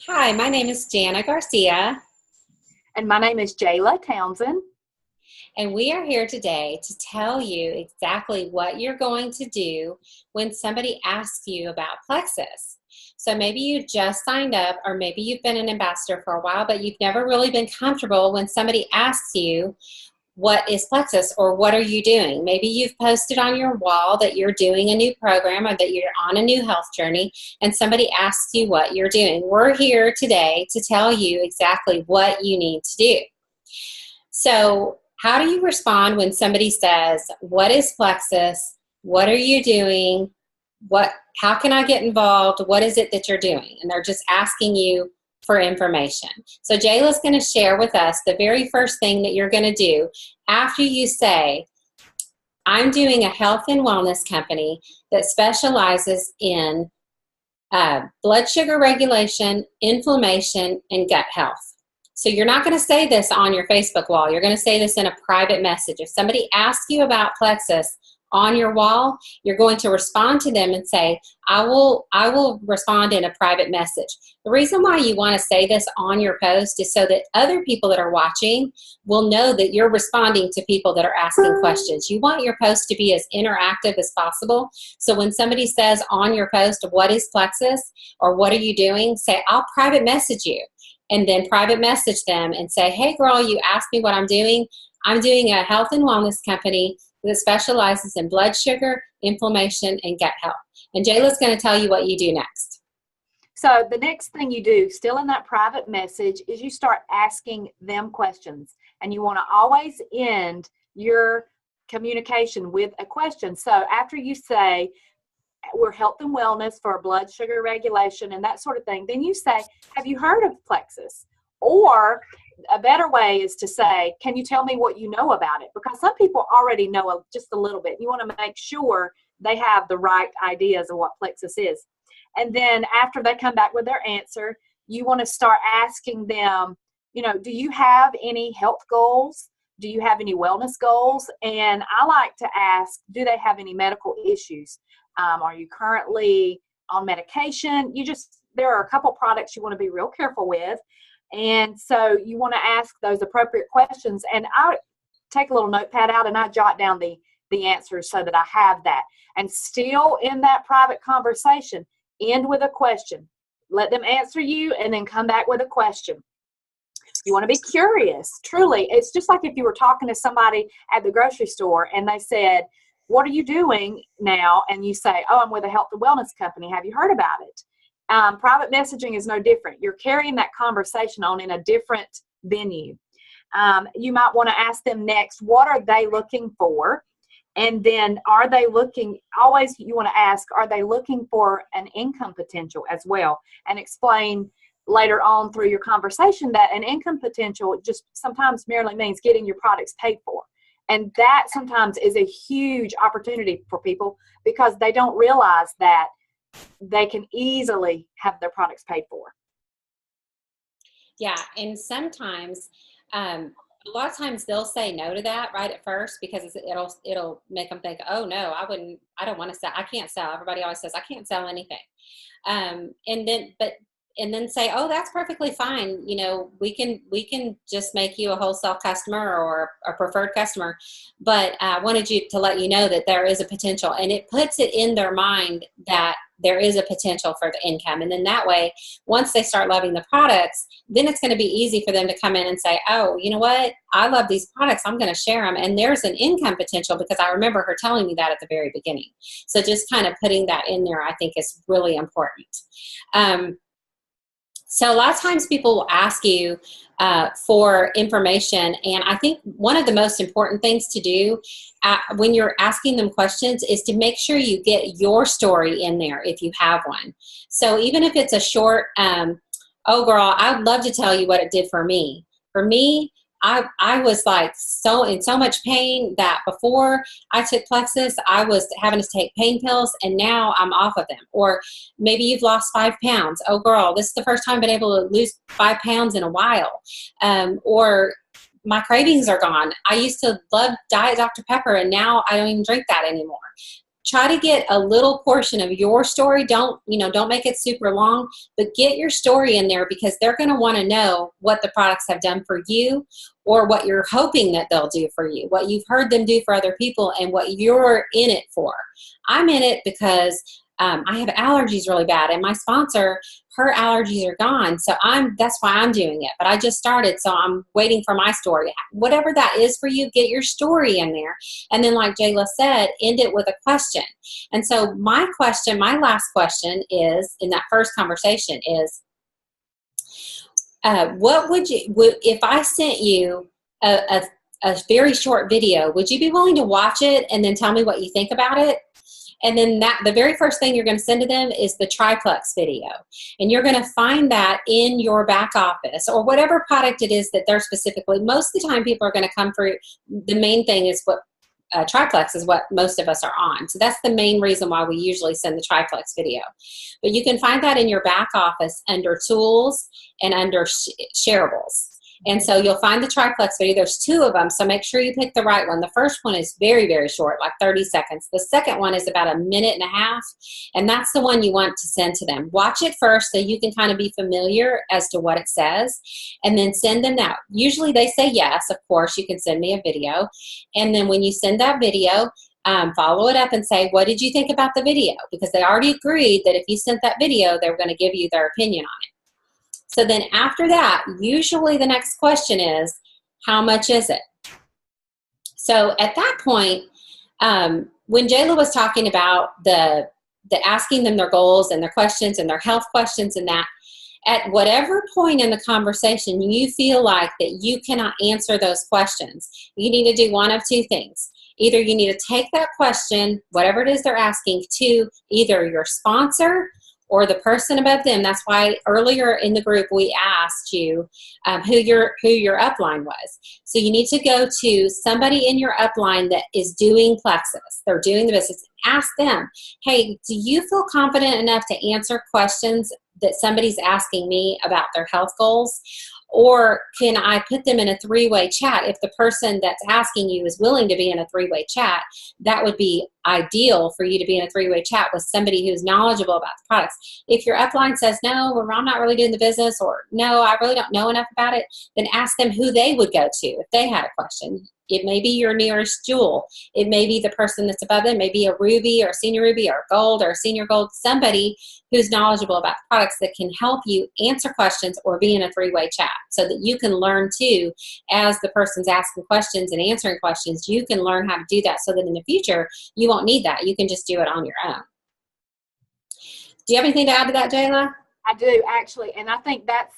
Hi, my name is Jana Garcia, And my name is Jayla Townsend. and we are here today to tell you exactly what you're going to do when somebody asks you about Plexus. So maybe you just signed up, or maybe you've been an ambassador for a while, but you've never really been comfortable when somebody asks you, what is Plexus or what are you doing? Maybe you've posted on your wall that you're doing a new program or that you're on a new health journey and somebody asks you what you're doing. We're here today to tell you exactly what you need to do. So, how do you respond when somebody says, what is Plexus? What are you doing? How can I get involved? What is it that you're doing? And they're just asking you for information. So Jayla's going to share with us the very first thing that you're going to do after you say, I'm doing a health and wellness company that specializes in blood sugar regulation, inflammation, and gut health. So you're not going to say this on your Facebook wall. You're going to say this in a private message. If somebody asks you about Plexus on your wall, you're going to respond to them and say, I will respond in a private message. The reason why you want to say this on your post is so that other people that are watching will know that you're responding to people that are asking questions. You want your post to be as interactive as possible. So when somebody says on your post, what is Plexus or what are you doing? Say, I'll private message you. And then private message them and say, hey girl, you asked me what I'm doing. I'm doing a health and wellness company that specializes in blood sugar, inflammation, and gut health. And Jayla's going to tell you what you do next. So the next thing you do, still in that private message, is you start asking them questions. And you want to always end your communication with a question. So after you say, we're health and wellness for blood sugar regulation and that sort of thing, then you say, have you heard of Plexus? Or a better way is to say, can you tell me what you know about it? Because some people already know just a little bit. You want to make sure they have the right ideas of what Plexus is. And then after they come back with their answer, you want to start asking them, do you have any health goals? Do you have any wellness goals? And I like to ask, do they have any medical issues? Are you currently on medication? There are a couple products you want to be real careful with. And so you want to ask those appropriate questions. And I take a little notepad out and I jot down the answers so that I have that. And still in that private conversation, end with a question. Let them answer you and then come back with a question. You want to be curious. Truly, it's just like if you were talking to somebody at the grocery store and they said, what are you doing now? And you say, oh, I'm with a health and wellness company. Have you heard about it? Private messaging is no different. You're carrying that conversation on in a different venue. You might want to ask them next, what are they looking for? And then always you want to ask, are they looking for an income potential as well? And explain later on through your conversation that an income potential just sometimes merely means getting your products paid for. And that sometimes is a huge opportunity for people because they don't realize that they can easily have their products paid for. Yeah, and sometimes, a lot of times they'll say no to that right at first because it'll make them think, oh no, I don't want to sell, I can't sell. Everybody always says I can't sell anything, and then say, oh, that's perfectly fine. We can just make you a wholesale customer or a preferred customer. But I wanted to let you know that there is a potential, and it puts it in their mind that there is a potential for the income. And then that way, once they start loving the products, then it's going to be easy for them to come in and say, oh, you know what? I love these products. I'm going to share them. And there's an income potential because I remember her telling me that at the very beginning. So just kind of putting that in there, I think is really important. So a lot of times people will ask you for information, and I think one of the most important things to do when you're asking them questions is to make sure you get your story in there if you have one. So even if it's a short, oh girl, I'd love to tell you what it did for me. For me, I was like in so much pain that before I took Plexus, I was having to take pain pills, and now I'm off of them. Or maybe you've lost 5 pounds. Oh girl, this is the first time I've been able to lose 5 pounds in a while. Or my cravings are gone. I used to love Diet Dr. Pepper, and now I don't even drink that anymore. try to get a little portion of your story. Don't make it super long, but get your story in there, because they're going to want to know what the products have done for you, or what you're hoping that they'll do for you, what you've heard them do for other people, and what you're in it for. I'm in it because I have allergies really bad, and my sponsor, her allergies are gone. So that's why I'm doing it. But I just started, so I'm waiting for my story. Whatever that is for you, get your story in there. And then, like Jayla said, end it with a question. And so my last question is, in that first conversation is, what would if I sent you a very short video, would you be willing to watch it and then tell me what you think about it? And then the very first thing you're going to send to them is the Triplex video. And you're going to find that in your back office, or whatever product it is that they're specifically. Most of the time people are going to come for, the main thing is what Triplex is what most of us are on. So that's the main reason why we usually send the Triplex video. But you can find that in your back office under tools and under shareables. And so you'll find the Triplex video. There's 2 of them, so make sure you pick the right one. The first one is very, very short, like 30 seconds. The second one is about a minute and a half, and that's the one you want to send to them. Watch it first so you can kind of be familiar as to what it says, and then send them that. Usually they say yes, of course, you can send me a video. And then when you send that video, follow it up and say, what did you think about the video? Because they already agreed that if you sent that video, they were going to give you their opinion on it. So then after that, usually the next question is, how much is it? So at that point, when Jayla was talking about the asking them their goals and their questions and their health questions and that, at whatever point in the conversation you feel like that you cannot answer those questions, you need to do one of 2 things. Either you need to take that question, whatever it is they're asking, to either your sponsor or the person above them. That's why earlier in the group we asked you who your upline was. So you need to go to somebody in your upline that is doing Plexus. They're doing the business. Ask them, hey, do you feel confident enough to answer questions that somebody's asking me about their health goals? Or can I put them in a 3-way chat? If the person that's asking you is willing to be in a 3-way chat, that would be ideal for you to be in a 3-way chat with somebody who's knowledgeable about the products. If your upline says, no, well, I'm not really doing the business, or no, I really don't know enough about it, then ask them who they would go to if they had a question. It may be your nearest jewel. It may be the person that's above them. It may be a Ruby or a Senior Ruby or a Gold or a Senior Gold, somebody who's knowledgeable about products that can help you answer questions or be in a 3-way chat, so that you can learn too, as the person's asking questions and answering questions, you can learn how to do that, so that in the future you won't need that. You can just do it on your own. Do you have anything to add to that, Jayla? I do, actually, and I think that's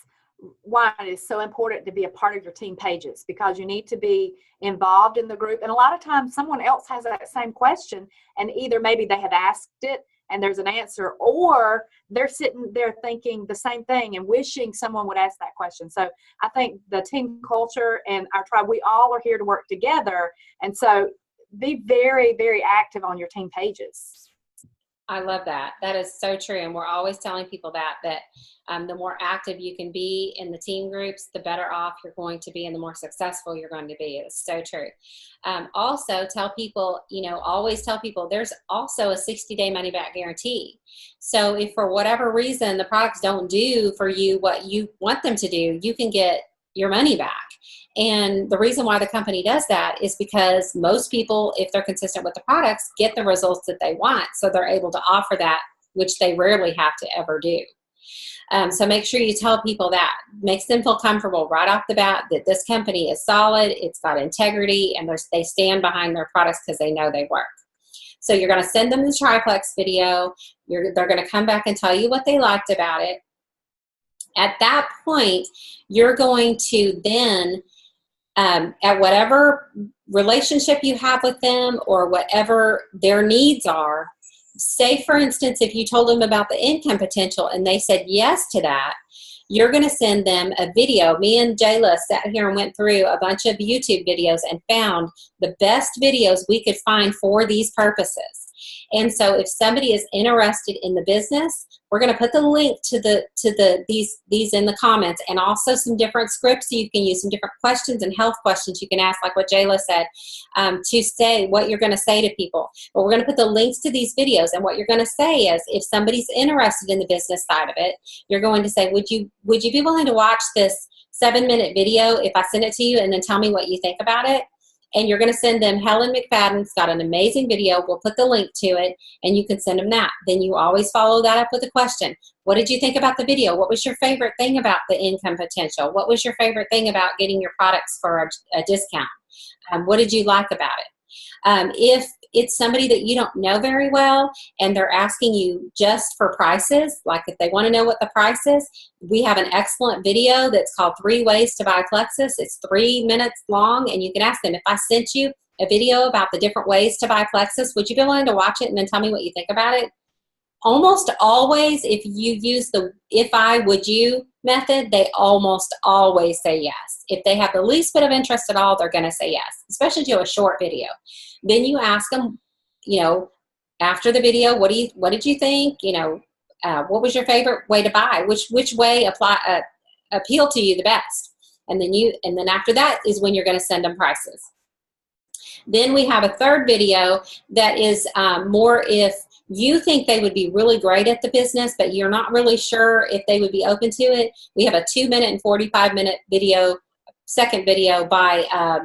why it is so important to be a part of your team pages, because you need to be involved in the group. And a lot of times someone else has that same question, and either maybe they have asked it and there's an answer, or they're sitting there thinking the same thing and wishing someone would ask that question. So I think the team culture and our tribe, we all are here to work together. And so be very, very active on your team pages. I love that. That is so true. And we're always telling people that the more active you can be in the team groups, the better off you're going to be and the more successful you're going to be. It's so true. Also tell people, always tell people there's also a 60-day money back guarantee. So if for whatever reason the products don't do for you what you want them to do, you can get your money back. And the reason why the company does that is because most people, if they're consistent with the products, get the results that they want. So they're able to offer that, which they rarely have to ever do. So make sure you tell people that. Makes them feel comfortable right off the bat that this company is solid, it's got integrity, and they stand behind their products because they know they work. So you're going to send them the Triplex video. They're going to come back and tell you what they liked about it. At that point, you're going to then, at whatever relationship you have with them or whatever their needs are, say, for instance, if you told them about the income potential and they said yes to that, you're going to send them a video. Me and Jayla sat here and went through a bunch of YouTube videos and found the best videos we could find for these purposes. And so if somebody is interested in the business, we're going to put the link to these in the comments, and also some different scripts so you can use, some different questions and health questions you can ask, like what Jayla said, to say what you're going to say to people. But we're going to put the links to these videos, and what you're going to say is, if somebody's interested in the business side of it, you're going to say, would you be willing to watch this 7-minute video if I send it to you, and then tell me what you think about it? And you're going to send them Helen McFadden's got an amazing video. We'll put the link to it, and you can send them that. Then you always follow that up with a question. What did you think about the video? What was your favorite thing about the income potential? What was your favorite thing about getting your products for a discount? What did you like about it? If it's somebody that you don't know very well and they're asking you just for prices, like if they want to know what the price is, we have an excellent video that's called 3 Ways to Buy Plexus. It's 3 minutes long, and you can ask them, if I sent you a video about the different ways to buy Plexus, would you be willing to watch it and then tell me what you think about it? Almost always, if you use the if I, would you method, they almost always say yes. If they have the least bit of interest at all, they're going to say yes, especially to a short video. Then you ask them, after the video, what did you think? What was your favorite way to buy? Which way appeal to you the best? And then after that is when you're going to send them prices. Then we have a third video that is more if you think they would be really great at the business, but you're not really sure if they would be open to it. We have a 2-minute and 45-minute video, second video by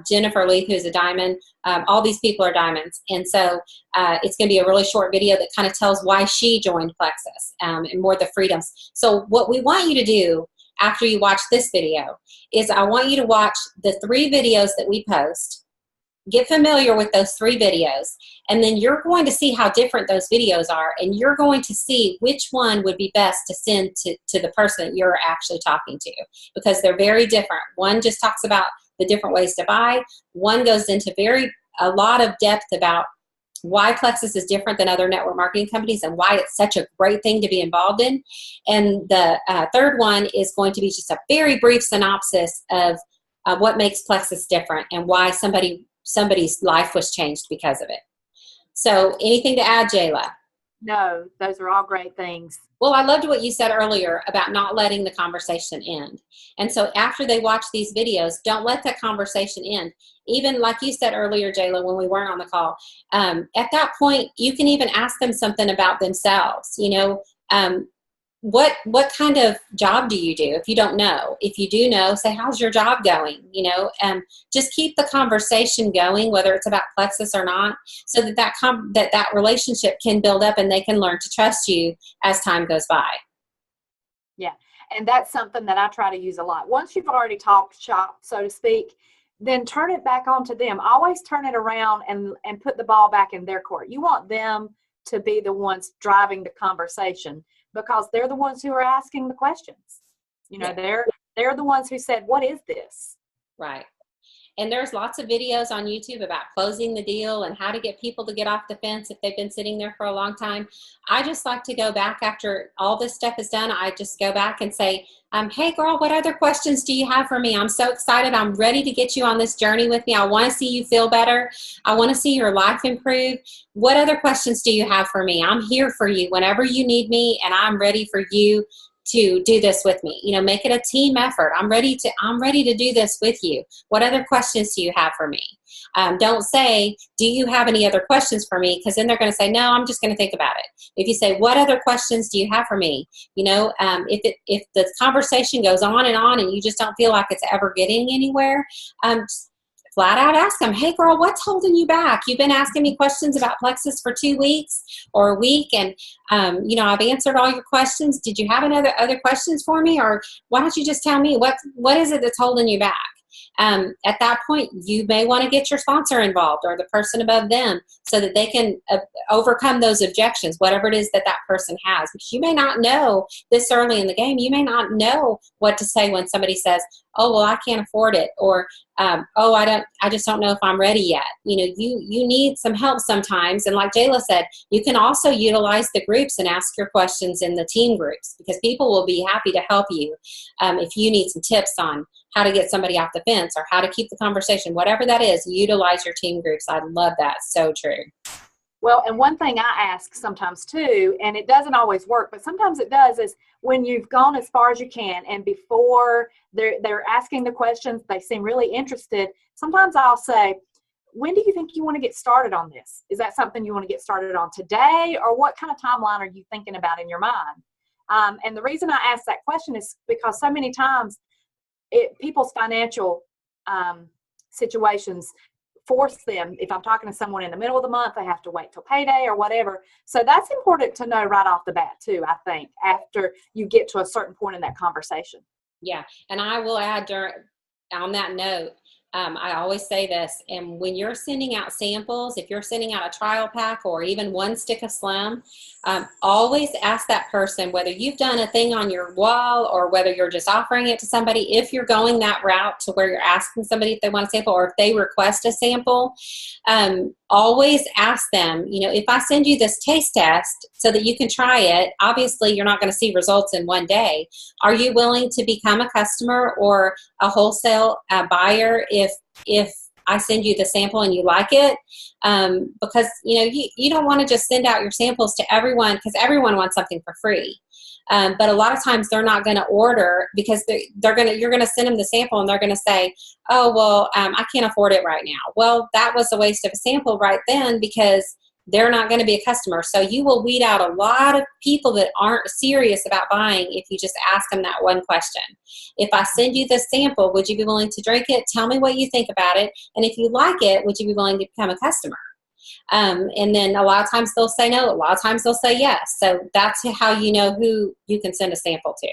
Jennifer Lee, who's a diamond. All these people are diamonds. And so it's going to be a really short video that kind of tells why she joined Plexus and more the freedoms. So what we want you to do after you watch this video is I want you to watch the 3 videos that we post. Get familiar with those 3 videos, and then you're going to see how different those videos are, and you're going to see which one would be best to send to the person that you're actually talking to, because they're very different. One just talks about the different ways to buy. One goes into a lot of depth about why Plexus is different than other network marketing companies and why it's such a great thing to be involved in. And the third one is going to be just a very brief synopsis of what makes Plexus different and why somebody's life was changed because of it. So anything to add, Jayla? No, those are all great things. Well, I loved what you said earlier about not letting the conversation end. And so after they watch these videos, don't let that conversation end. Even like you said earlier, Jayla, when we weren't on the call, at that point, you can even ask them something about themselves. What kind of job do you do? If you don't know, if you do know, say, how's your job going? Just keep the conversation going, whether it's about Plexus or not, so that relationship can build up and they can learn to trust you as time goes by. Yeah. And that's something that I try to use a lot. Once you've already talked shop, so to speak, then turn it back on to them. Always turn it around and put the ball back in their court. You want them to be the ones driving the conversation, because they're the ones who are asking the questions. They're the ones who said, what is this? Right. And there's lots of videos on YouTube about closing the deal and how to get people to get off the fence if they've been sitting there for a long time. I just like to go back after all this stuff is done. I just go back and say, hey girl, what other questions do you have for me? I'm so excited. I'm ready to get you on this journey with me. I want to see you feel better. I want to see your life improve. What other questions do you have for me? I'm here for you whenever you need me, and I'm ready for you to do this with me. Make it a team effort. I'm ready to do this with you. What other questions do you have for me? Don't say, do you have any other questions for me? Because then they're going to say, no, I'm just going to think about it. If you say, what other questions do you have for me? If the conversation goes on and you just don't feel like it's ever getting anywhere, flat out ask them, hey girl, what's holding you back? You've been asking me questions about Plexus for 2 weeks or a week, and I've answered all your questions. Did you have other questions for me? Or why don't you just tell me what is it that's holding you back? At that point, you may want to get your sponsor involved or the person above them so that they can overcome those objections, whatever it is that person has. Because you may not know this early in the game. You may not know what to say when somebody says, oh, well, I can't afford it, or I just don't know if I'm ready yet. You need some help sometimes. And like Jayla said, you can also utilize the groups and ask your questions in the team groups, because people will be happy to help you if you need some tips on how to get somebody off the fence or how to keep the conversation, whatever that is, utilize your team groups. I love that. So true. Well, and one thing I ask sometimes too, and it doesn't always work, but sometimes it does, is when you've gone as far as you can and before they're asking the questions, they seem really interested. Sometimes I'll say, when do you think you want to get started on this? Is that something you want to get started on today, or what kind of timeline are you thinking about in your mind? And the reason I ask that question is because so many times people's financial situations force them, if I'm talking to someone in the middle of the month, they have to wait till payday or whatever. So that's important to know right off the bat too, I think, after you get to a certain point in that conversation. Yeah, and I will add on that note, I always say this, and when you're sending out samples, if you're sending out a trial pack or even one stick of Slim, always ask that person, whether you've done a thing on your wall or whether you're just offering it to somebody, if you're going that route to where you're asking somebody if they want a sample or if they request a sample, always ask them, if I send you this taste test so that you can try it, obviously you're not going to see results in one day. Are you willing to become a customer or a wholesale buyer if I send you the sample and you like it? Because you don't want to just send out your samples to everyone, because everyone wants something for free. But a lot of times they're not going to order because you're going to send them the sample and they're going to say, oh, well, I can't afford it right now. Well, that was a waste of a sample right then, because they're not going to be a customer. So you will weed out a lot of people that aren't serious about buying if you just ask them that one question. If I send you this sample, would you be willing to drink it? Tell me what you think about it. And if you like it, would you be willing to become a customer? And then a lot of times they'll say no. A lot of times they'll say yes. So that's how you know who you can send a sample to.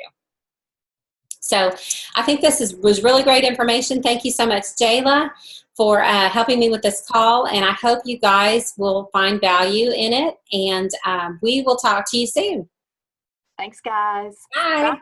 So I think this was really great information. Thank you so much, Jayla, for helping me with this call. And I hope you guys will find value in it. And we will talk to you soon. Thanks, guys. Bye. Bye.